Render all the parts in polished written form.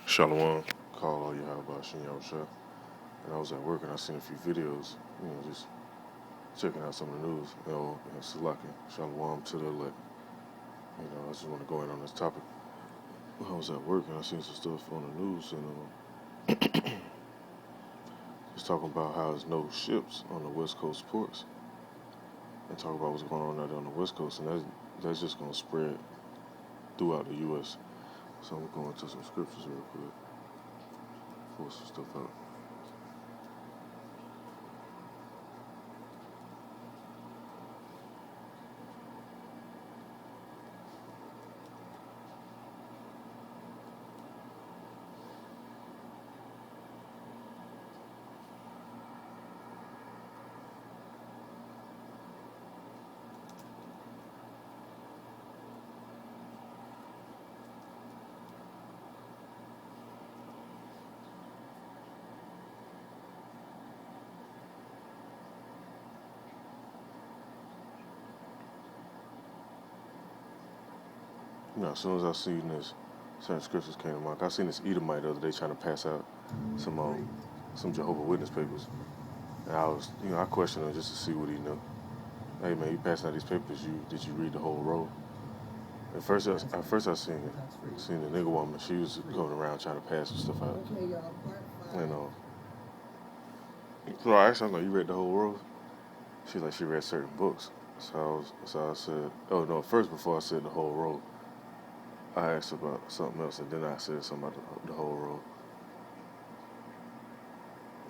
Shalom, call all you how about Shin. And I was at work and I seen a few videos, just checking out some of the news, Salaki, Shalom to the elect. I just want to go in on this topic. I was at work and I seen some stuff on the news and it's talking about how there's no ships on the West Coast ports and talk about what's going on out there on the West Coast, and that's just going to spread throughout the U.S. So I'm going to some scriptures real quick, pull some stuff out. As soon as I seen this, certain scriptures came to mind. I seen this Edomite the other day trying to pass out some Jehovah Witness papers, and I questioned him just to see what he knew. Hey man, you passing out these papers? Did you read the whole roll? At first I seen the nigga woman. She was going around trying to pass some stuff out. So I asked her, you read the whole roll? She's like, she read certain books. So I said, oh no, first before I said the whole roll, I asked about something else, and then I said something about the whole roll.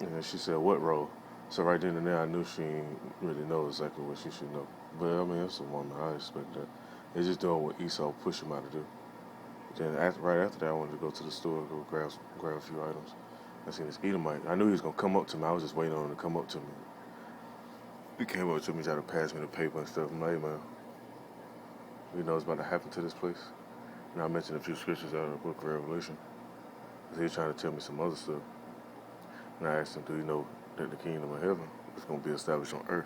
And then she said, what roll? So right then and there, I knew she didn't really know exactly what she should know. But I mean, it's a woman. I expect that. They're just doing what Esau pushed him out to do. Then right after that, I wanted to go to the store, go grab a few items. I seen this Edomite. I knew he was gonna come up to me. I was just waiting on him to come up to me. He came up to me, tried to pass me the paper and stuff. I'm like, hey, man, you know what's about to happen to this place? And I mentioned a few scriptures out of the book of Revelation. He was trying to tell me some other stuff. And I asked him, do you know that the kingdom of heaven is going to be established on earth?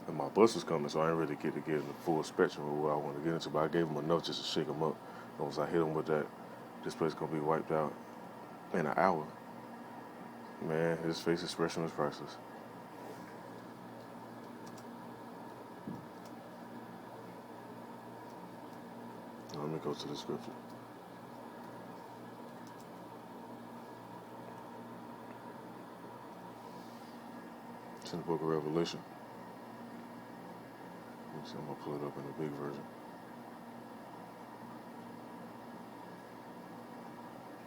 And my bus was coming, so I didn't really get in the full spectrum of what I wanted to get into. But I gave him enough just to shake him up. And once I hit him with that, this place is going to be wiped out in an hour. Man, his face expression was priceless. Let me go to the scripture. It's in the book of Revelation. Let me see, I'm going to pull it up in the big version.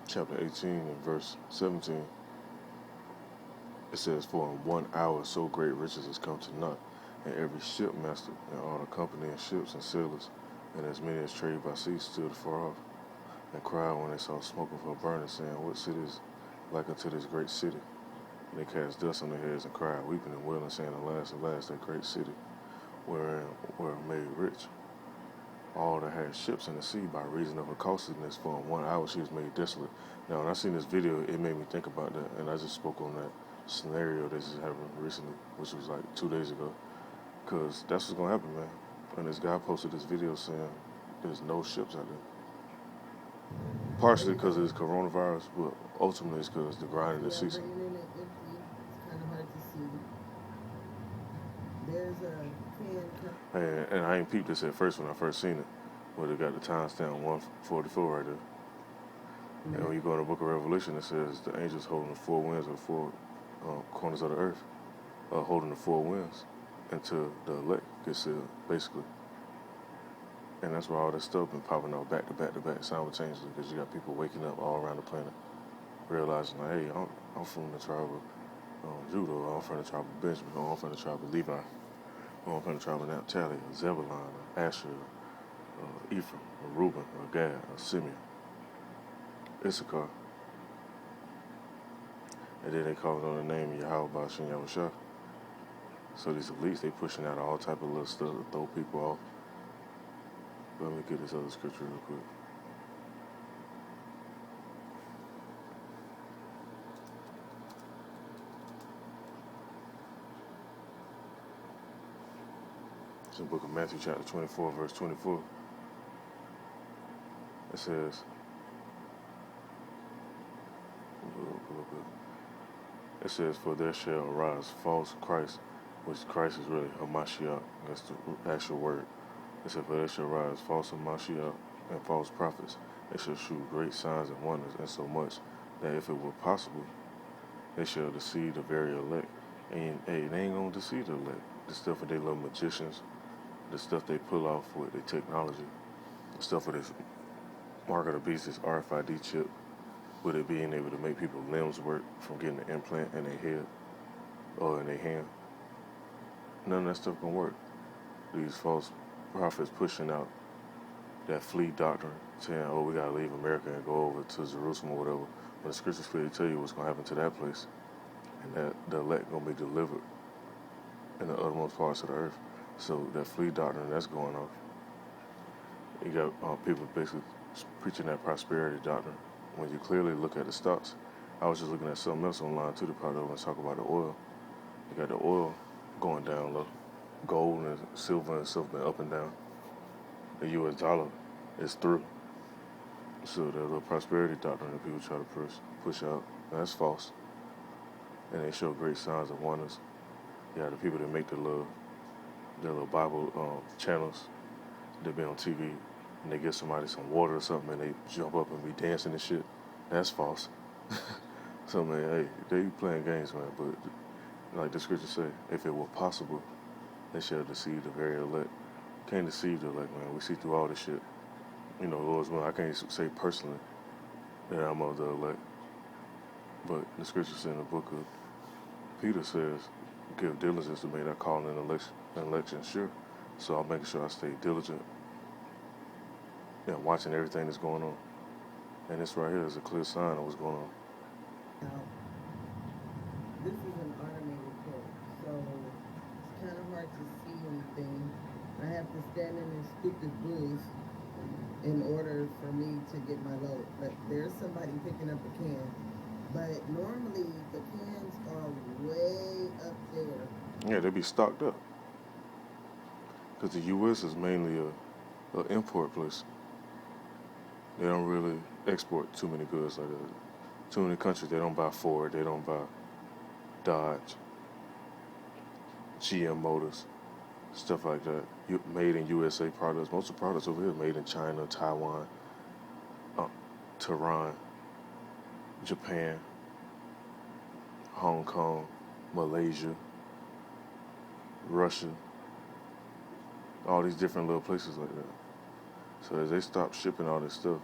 Chapter 18 and verse 17. It says, for in 1 hour so great riches has come to naught, and every shipmaster and all the company of ships and sailors, and as many as trade by sea stood afar off, and cried when they saw smoke of her burning, saying, what city is like unto this great city? And they cast dust on their heads and cried, weeping and wailing, saying, alas, that great city, wherein were made rich all that had ships in the sea by reason of her costliness, for in 1 hour she was made desolate. Now, when I seen this video, it made me think about that, and I just spoke on that scenario that just happened recently, which was like 2 days ago, because that's what's going to happen, man. And this guy posted this video saying there's no ships out there. Partially because of this coronavirus, but ultimately it's because the grind in the season. It's kind of hard to see. There's a and I ain't peeped this at first when I first seen it, where they got the timestamp 144 right there. Mm-hmm. And when you go in the book of Revelation, it says the angels holding the four winds or four corners of the earth, holding the four winds until the elect gets sealed, basically. And that's why all this stuff been popping out back to back to back simultaneously, because you got people waking up all around the planet, realizing like, hey, I'm from the tribe of Judah, I'm from the tribe of Benjamin, I'm from the tribe of Levi, I'm from the tribe of Naphtali, or Zebulon, or Asher, or Ephraim, or Reuben, or Gad, or Simeon, Issachar. And then they call it on the name of Yahweh Ba'ashem Yahushua. So these elites, they pushing out all type of little stuff to throw people off. Let me get this other scripture real quick. It's in the book of Matthew chapter 24, verse 24. It says, real quick. It says, "For there shall arise false Christ," which Christ is really a Mashiach. That's the actual word. It said, "For there shall arise false Mashiach and false prophets. They shall shew great signs and wonders, and so much that if it were possible, they shall deceive the very elect." And hey, they ain't gonna deceive the elect. The stuff with they little magicians, the stuff they pull off with their technology, the stuff with this mark of the beast, this RFID chip, with it being able to make people's limbs work from getting an implant in their head or in their hand. None of that stuff gonna work. These false prophets pushing out that flee doctrine, saying, "Oh, we gotta leave America and go over to Jerusalem or whatever." But the scriptures clearly tell you what's gonna happen to that place, and that the elect gonna be delivered in the uttermost parts of the earth. So that flee doctrine that's going on. You got people basically preaching that prosperity doctrine. When you clearly look at the stocks, I was just looking at something else online too. To probably want to talk about the oil. You got the oil going down low, gold and silver been up and down. The U.S. dollar is through. So the little prosperity doctrine that people try to push out, that's false. And they show great signs of wonders. You got the people that make the little Bible channels. They be on TV and they give somebody some water or something and they jump up and be dancing and shit. That's false. So man, hey, they playing games, man. But like the scriptures say, if it were possible, they shall deceive the very elect. Can't deceive the elect, man. We see through all this shit. You know, Lord's will. I can't say personally that I'm of the elect, but the scriptures in the book of Peter says, "Give diligence to make that calling and election sure." So I'm making sure I stay diligent and watching everything that's going on. And this right here is a clear sign of what's going on. Now, this is an automated quote, so it's kind of hard to see anything. I have to stand in this stupid booth in order for me to get my load. But there's somebody picking up a can. But normally the cans are way up there. Yeah, they be stocked up because the U.S. is mainly a import place. They don't really export too many goods like that. Too many countries, they don't buy Ford, they don't buy Dodge, GM Motors, stuff like that. Made in USA products. Most of the products over here are made in China, Taiwan, Tehran, Japan, Hong Kong, Malaysia, Russia, all these different little places like that. So as they stop shipping all this stuff,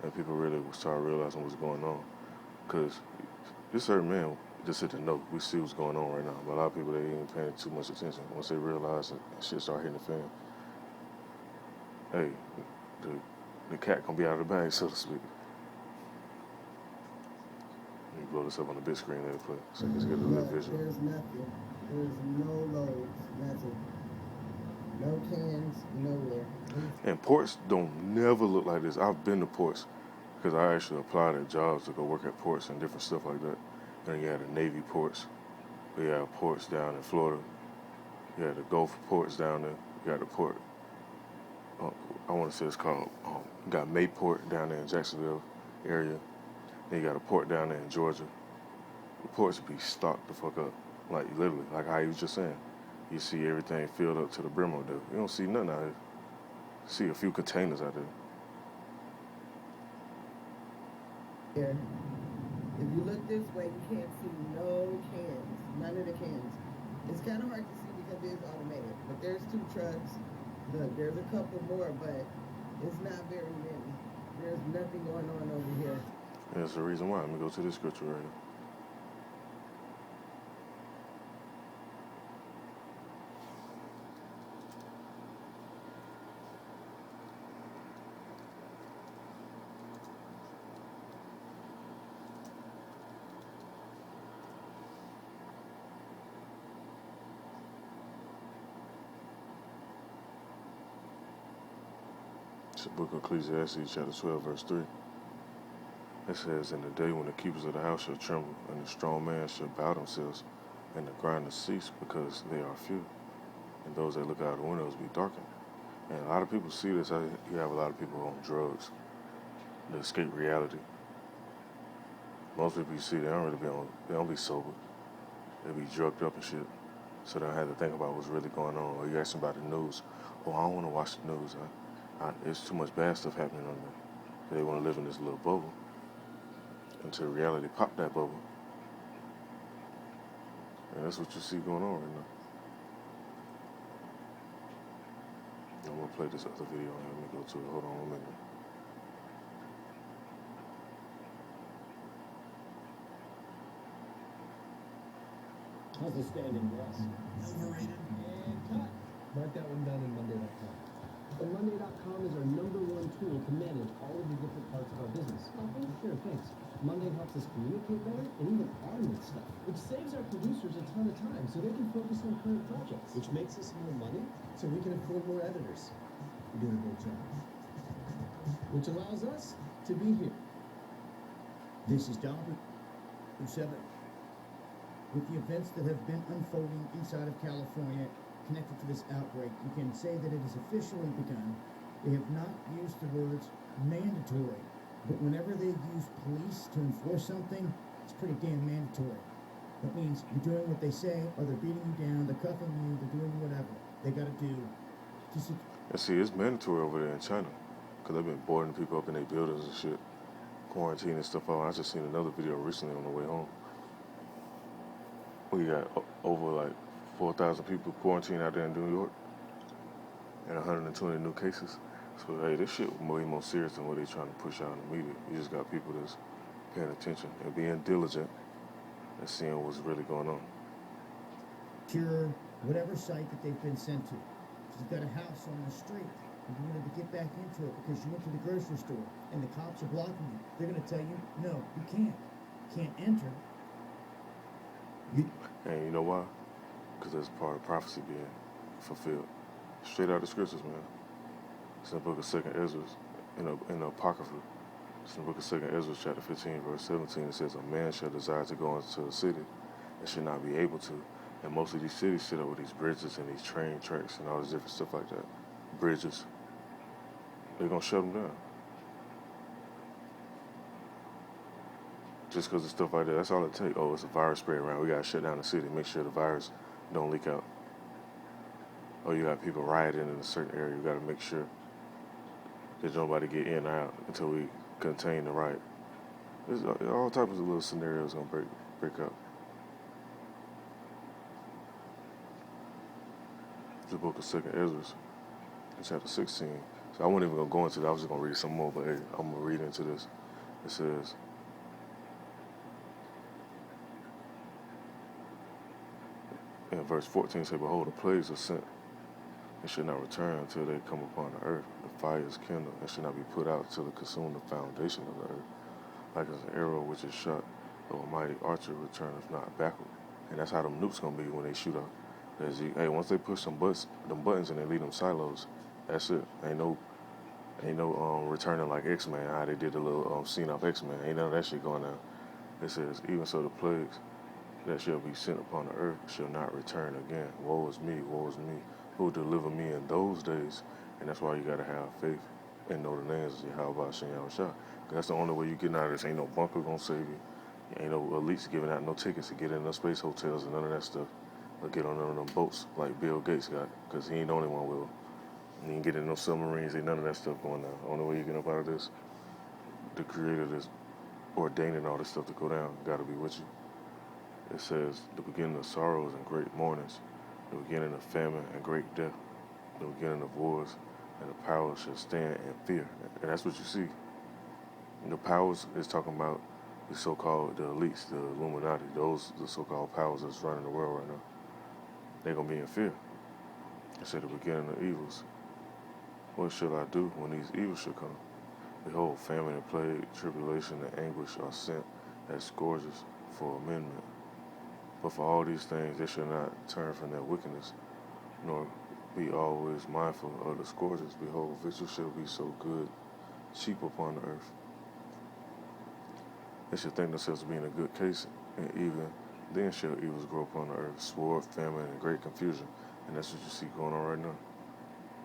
and people really will start realizing what's going on, because this certain man just hit the note. We see what's going on right now, but a lot of people, they ain't paying too much attention. Once they realize that shit start hitting the fan, hey, the cat gonna be out of the bag, so to speak. Let me blow this up on the big screen there, play, so you can get a little But visual. there's nothing. There's no loads, nothing. No cans, nowhere. And ports don't never look like this. I've been to ports because I actually applied at jobs to go work at ports and different stuff like that. And you had the Navy ports. We had ports down in Florida. You had the Gulf ports down there. You got the port. I want to say it's called. You got Mayport down there in Jacksonville area. Then you got a port down there in Georgia. The ports be stocked the fuck up, like literally, like how you was just saying. You see everything filled up to the brim out there. You don't see nothing out here. You see a few containers out there. Here. If you look this way, you can't see no cans. None of the cans. It's kind of hard to see because it is automated. But there's 2 trucks. Look, there's a couple more, but it's not very many. There's nothing going on over here. And that's the reason why. Let me go to this scripture right here. It's the book of Ecclesiastes, chapter 12, verse 3. It says, "In the day when the keepers of the house shall tremble, and the strong man shall bow themselves, and the grinders cease, because they are few, and those that look out of the windows be darkened." And a lot of people see this. You have a lot of people on drugs to escape reality. Most people you see, they don't be sober. They be drugged up and shit. So they don't have to think about what's really going on. Or you ask them about the news. Oh, I don't want to watch the news. It's too much bad stuff happening on there. They want to live in this little bubble until reality pop that bubble. And that's what you see going on right now. I'm gonna play this other video here. Let me go to it. Hold on a minute. How's the standing, boss? Overrated. And cut. Mark that one down in Monday.com. And Monday.com is our #1 tool to manage all of the different parts of our business. Oh, sure, thanks. Monday helps us communicate better and even automate stuff, which saves our producers a ton of time so they can focus on current projects. Which makes us more money, so we can afford more editors. You're doing a great job. Which allows us to be here. This is Donald 7. With the events that have been unfolding inside of California connected to this outbreak, you can say that it has officially begun. They have not used the words mandatory, but whenever they use police to enforce something, it's pretty damn mandatory. That means you're doing what they say, or they're beating you down, they're cuffing you, they're doing whatever they gotta do. And see, it's mandatory over there in China. Because they've been boarding people up in their buildings and shit. Quarantining stuff out. I just seen another video recently on the way home. We got over like 4,000 people quarantined out there in New York. And 120 new cases. So, hey, this shit way more serious than what they trying to push out in the media. You just got people that's paying attention and being diligent and seeing what's really going on. Secure whatever site that they've been sent to. If you've got a house on the street and you wanted to get back into it because you went to the grocery store and the cops are blocking you, they're going to tell you, no, you can't. You can't enter. And you know why? Because that's part of prophecy being fulfilled. Straight out of the scriptures, man. It's in the book of 2nd Ezra, in the Apocrypha. It's in the book of 2nd Ezra, chapter 15, verse 17. It says, a man shall desire to go into a city and should not be able to. And most of these cities sit up with these bridges and these train tracks and all this different stuff like that. Bridges. They're going to shut them down. Just because of stuff like that. That's all it takes. Oh, it's a virus spread around. We got to shut down the city. Make sure the virus don't leak out. Oh, you got people rioting in a certain area. You got to make sure that nobody get in or out until we contain the riot. There's all types of little scenarios going to break up. The book of 2nd Ezra, chapter 16. So I wasn't even going to go into that. I was just going to read some more, but hey, I'm going to read into this. It says, in verse 14, it says, behold, the plagues are sent and should not return until they come upon the earth. The fire is kindled and should not be put out till it consume the foundation of the earth. Like as an arrow which is shot, though a mighty archer returneth not backward. And that's how them nukes going to be when they shoot out. Hey, once they push them buttons and they leave them silos, that's it. Ain't no returning like X-Men, how they did the little scene of X-Men. Ain't none of that shit going on. It says, even so the plagues that shall be sent upon the earth shall not return again. Woe is me, who will deliver me in those days. And that's why you got to have faith and know the names of Yahweh Shem Yahushua. That's the only way you getting out of this. Ain't no bunker gonna save you. Ain't no elites giving out no tickets to get in no space hotels and none of that stuff. Or get on none of them boats like Bill Gates got, because he ain't the only one will. You ain't get in no submarines, ain't none of that stuff going down. The only way you get up out of this, the creator that's ordaining all this stuff to go down, gotta be with you. It says, the beginning of sorrows and great mournings, the beginning of famine and great death, the beginning of wars, and the powers shall stand in fear. And that's what you see. And the powers is talking about the so-called the elites, the Illuminati, those the so-called powers that's running the world right now. They're going to be in fear. It said the beginning of evils. What shall I do when these evils shall come? Behold, famine and plague, tribulation and anguish are sent as scourges for amendment. But for all these things they shall not turn from their wickedness, nor be always mindful of the scourges. Behold, victuals shall be so good, cheap upon the earth. They shall think themselves to be in a good case, and even then shall evils grow upon the earth, sword, famine, and great confusion. And that's what you see going on right now.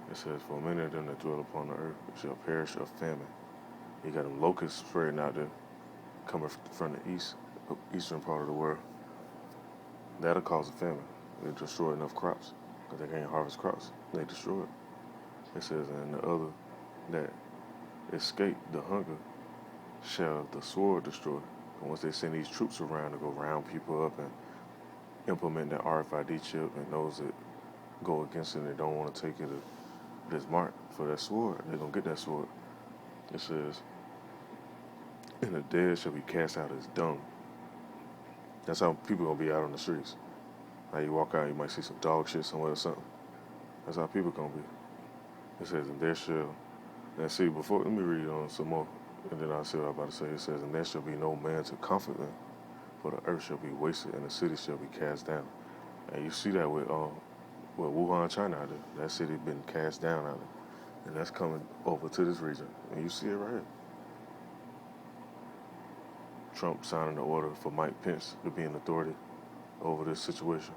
It says, for many of them that dwell upon the earth shall perish of famine. You got them locusts spreading out there. coming from the eastern part of the world. That'll cause a famine. They destroy enough crops because they can't harvest crops. They destroy it. It says, and the other that escape the hunger shall the sword destroy. And once they send these troops around to go round people up and implement that RFID chip, and those that go against it and they don't want to take it this mark for that sword, they're going to get that sword. It says, and the dead shall be cast out as dung. That's how people going to be out on the streets. Like you walk out, you might see some dog shit somewhere or something. That's how people going to be. It says, and there shall, and see, before, let me read on some more, and then I'll see what I'm about to say. It says, and there shall be no man to comfort them, for the earth shall be wasted, and the city shall be cast down. And you see that with Wuhan, China out there. That city been cast down out there. And that's coming over to this region. And you see it right here. Trump signing the order for Mike Pence to be an authority over this situation.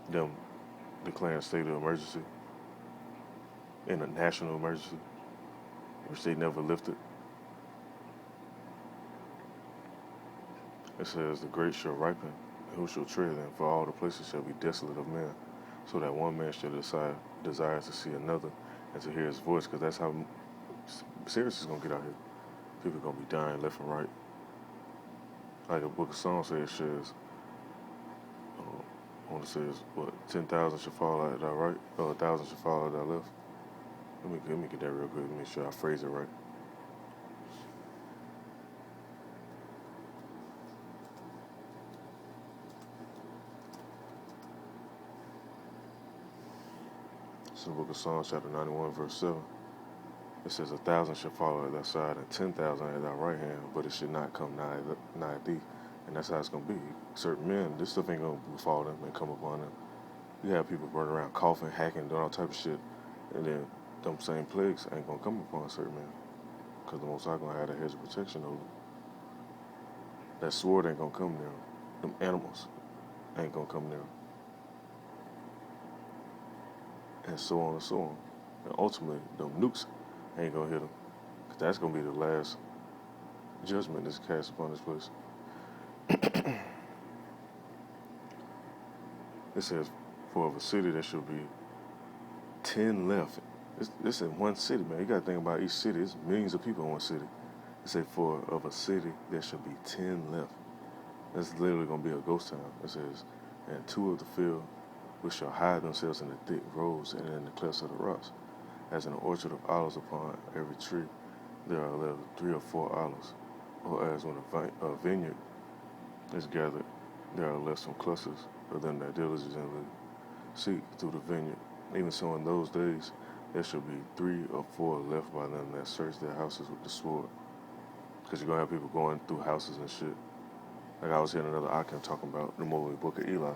Them declaring state of emergency and a national emergency, which they never lifted. It says, the grape shall ripen, and who shall tread them? For all the places shall be desolate of men, so that one man shall desire to see another and to hear his voice, because that's how serious it's going to get out here. People are going to be dying left and right. Like the book of Psalms says, I want to say, what, 10,000 shall fall at thy right, or 1,000 shall fall at thy left. Let me get that real quick, make sure I phrase it right. It's in the book of Psalms, chapter 91, verse 7. It says, 1,000 shall fall at thy side, and 10,000 at thy right hand, but it should not come nigh thee. And that's how it's going to be. Certain men, this stuff ain't going to befall them and come upon them. You have people running around coughing, hacking, doing all type of shit, and then them same plagues ain't going to come upon certain men, because the Most High going to have a hedge of protection over them. That sword ain't going to come near them. Them animals ain't going to come near them. And so on and so on. And ultimately, them nukes ain't going to hit them, because that's going to be the last judgment that's cast upon this place. It says, for of a city there shall be 10 left. This in one city, man. You got to think about each city. It's millions of people in one city. It says, for of a city there shall be 10 left. That's literally going to be a ghost town. It says, and 2 of the field which shall hide themselves in the thick groves and in the clefts of the rocks. As in an orchard of olives upon every tree, there are left 3 or 4 olives. Or as when a vineyard is gathered, there are left some clusters of them that diligently seek through the vineyard. Even so in those days, there shall be 3 or 4 left by them that search their houses with the sword. Because you're going to have people going through houses and shit. Like I was hearing another Akim talking about the movie Book of Eli.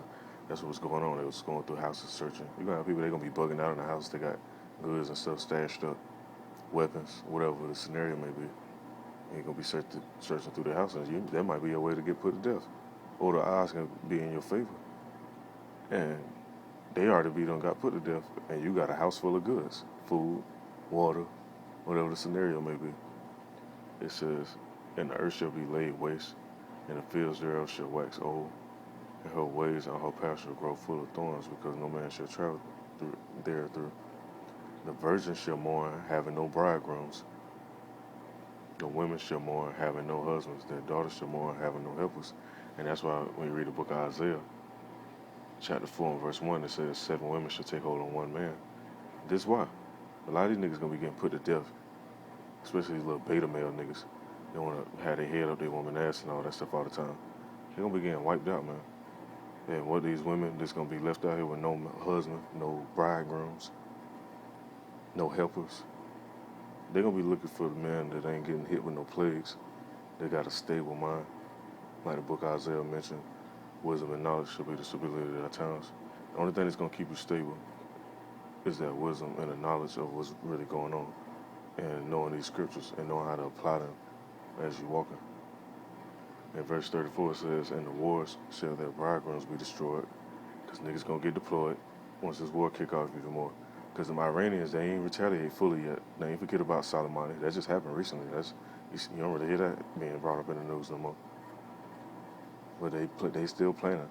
That's what was going on. They was going through houses searching. You're going to have people, they're going to be bugging out in the house. They got goods and stuff stashed up, weapons, whatever the scenario may be. You're going to be searching through the house, and that might be a way to get put to death. Or the odds can be in your favor. And they already done got put to death, and you got a house full of goods, food, water, whatever the scenario may be. It says, and the earth shall be laid waste, and the fields thereof shall wax old, and her ways and her paths shall grow full of thorns, because no man shall travel through. The virgins shall mourn, having no bridegrooms. The women shall mourn, having no husbands. Their daughters shall mourn, having no helpers. And that's why when you read the book of Isaiah, chapter 4 and verse 1, it says 7 women shall take hold on 1 man. This why. A lot of these niggas gonna be getting put to death, especially these little beta male niggas. They wanna have their head up their woman ass and all that stuff all the time. They're gonna be getting wiped out, man. And what these women that's gonna be left out here with no husband, no bridegrooms, no helpers. They're gonna be looking for the men that ain't getting hit with no plagues. They got a stable mind. Like the book Isaiah mentioned, wisdom and knowledge shall be the stability of their towns. The only thing that's gonna keep you stable is that wisdom and the knowledge of what's really going on, and knowing these scriptures and knowing how to apply them as you're walking. In verse 34 it says, and the wars shall their bridegrooms be destroyed, because niggas gonna get deployed once this war kick off even more. Because the Iranians, they ain't retaliate fully yet. They ain't forget about Soleimani. That just happened recently. You don't really hear that being brought up in the news no more. But they still planning.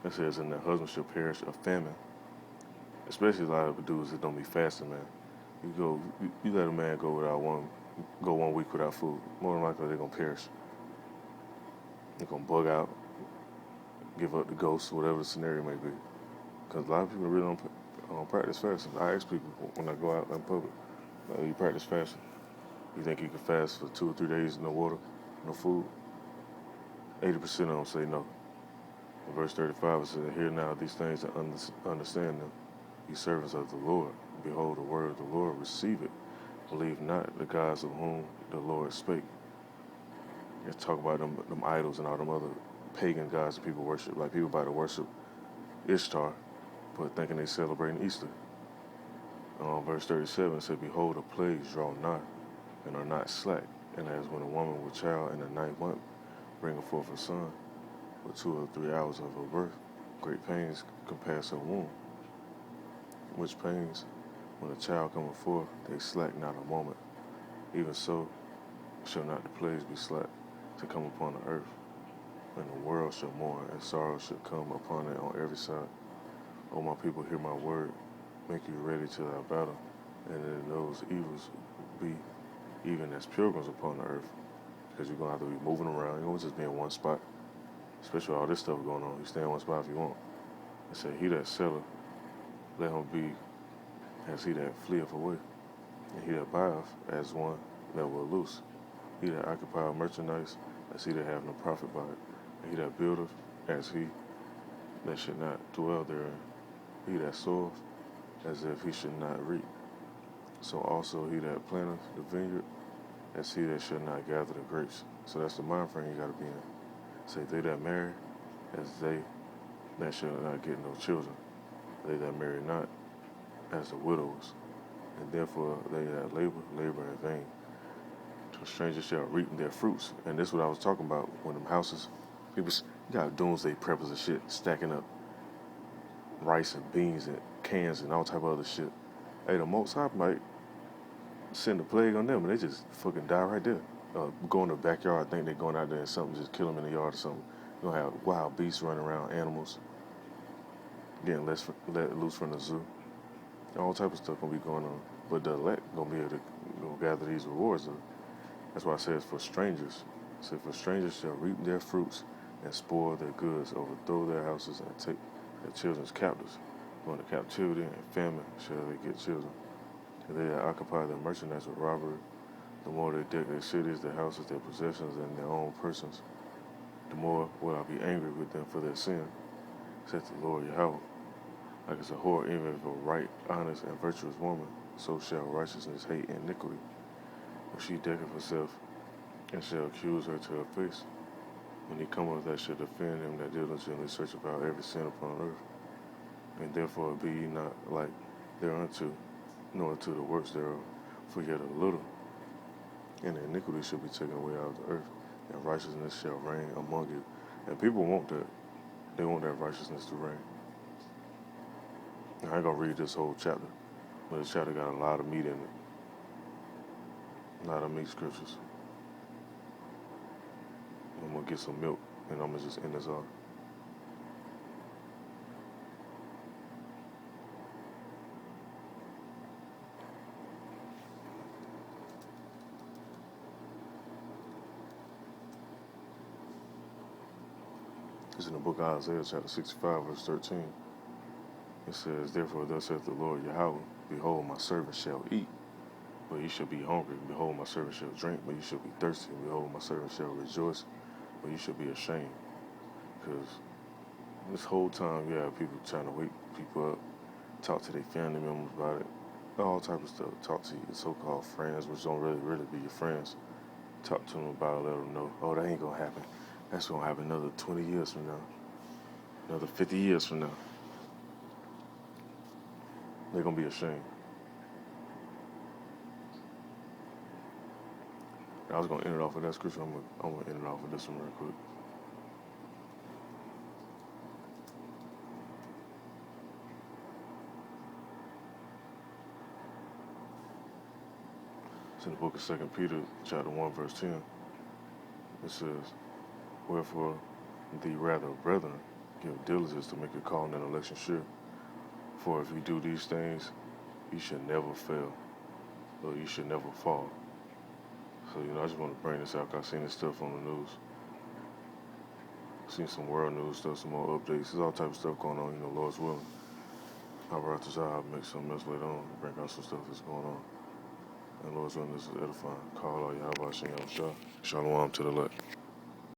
It says, and the husband shall perish of famine. Especially a lot of the dudes that don't be fasting, man. You let a man go 1 week without food. More than likely they're gonna perish. They're gonna bug out, give up the ghost, whatever the scenario may be. Because a lot of people really don't practice fasting. I ask people when I go out in public, you practice fasting? You think you can fast for 2 or 3 days, no water, no food? 80% of them say no. In verse 35 it says, hear now these things and understand them. You servants of the Lord, behold the word of the Lord, receive it. Believe not the gods of whom the Lord spake. Let's talk about them idols and all them other pagan gods that people worship. Like people about to worship Ishtar, but thinking they celebrating Easter. Verse 37 said, behold, the plagues draw nigh, and are not slack. And as when a woman with child in the 9th month bringeth forth a son, with 2 or 3 hours of her birth, great pains compass her womb. Which pains, when a child cometh forth, they slack not a moment. Even so shall not the plagues be slack to come upon the earth. And the world shall mourn, and sorrow shall come upon it on every side. O my people, hear my word. Make you ready to thy battle, and in those evils be even as pilgrims upon the earth. Because you're going to have to be moving around. You don't just be in one spot. Especially with all this stuff going on. You stay in one spot if you want. It said, he that selleth, let him be as he that fleeth away, and he that buyeth as one that will loose. He that occupieth merchandise, as he that hath no profit by it, and he that buildeth, as he that should not dwell therein. He that soweth, as if he should not reap. So also he that planteth the vineyard, as he that should not gather the grapes. So that's the mind frame you got to be in. Say, they that marry, as they that shall not get no children. They that marry not, as the widows. And therefore they that labor in vain. To strangers shall reap their fruits. And this is what I was talking about when them houses, people got doomsday preppers and shit stacking up rice and beans and cans and all type of other shit. Hey, the Most High might send a plague on them and they just fucking die right there. Go in the backyard, think they're going out there and something, just kill them in the yard or something. You're gonna have wild beasts running around, animals getting let loose from the zoo. All type of stuff gonna be going on. But the elect gonna be able to gather these rewards. That's why I said for strangers. It said, for strangers shall reap their fruits and spoil their goods, overthrow their houses and take their children's captives. Go into captivity and famine shall they get children. And they that occupy their merchandise with robbery, the more they deck their cities, their houses, their possessions, and their own persons, the more will I be angry with them for their sin, saith the Lord Yahweh. Like as a whore even of a right, honest, and virtuous woman, so shall righteousness hate iniquity. When she decketh herself, and shall accuse her to her face. When he cometh that shall defend him that diligently searcheth out every sin upon earth. And therefore be ye not like thereunto, nor to the works thereof, for yet a little, and the iniquity shall be taken away out of the earth, and righteousness shall reign among you. And people want that. They want that righteousness to reign. I ain't gonna read this whole chapter, but this chapter got a lot of meat in it. A lot of meat scriptures. I'm gonna get some milk, and I'm gonna just end this off. It's in the book of Isaiah, chapter 65, verse 13. It says, therefore thus saith the Lord Yahweh, behold, my servant shall eat, but ye shall be hungry. Behold, my servant shall drink, but ye shall be thirsty. Behold, my servant shall rejoice, but ye shall be ashamed. Because this whole time you have people trying to wake people up, talk to their family members about it, all type of stuff. Talk to your so-called friends, which don't really be your friends. Talk to them about it, let them know, oh, that ain't gonna happen. That's gonna happen another 20 years from now, another 50 years from now. They're gonna be ashamed. I was gonna end it off with that scripture. I'm gonna end it off with this one real quick. It's in the book of 2 Peter, chapter 1, verse 10. It says, "Wherefore, thee rather, brethren, give diligence to make your calling and election sure. For if you do these things, you should never fail, or you should never fall." So, I just want to bring this out 'cause I seen this stuff on the news. Seen some world news stuff, some more updates. There's all type of stuff going on, Lord's willing. I'll write this out, I'll make something else later on, bring out some stuff that's going on. And Lord's willing, this is edifying. Call all Yahweh Shem Yahweh Shah. Shalom to the elect.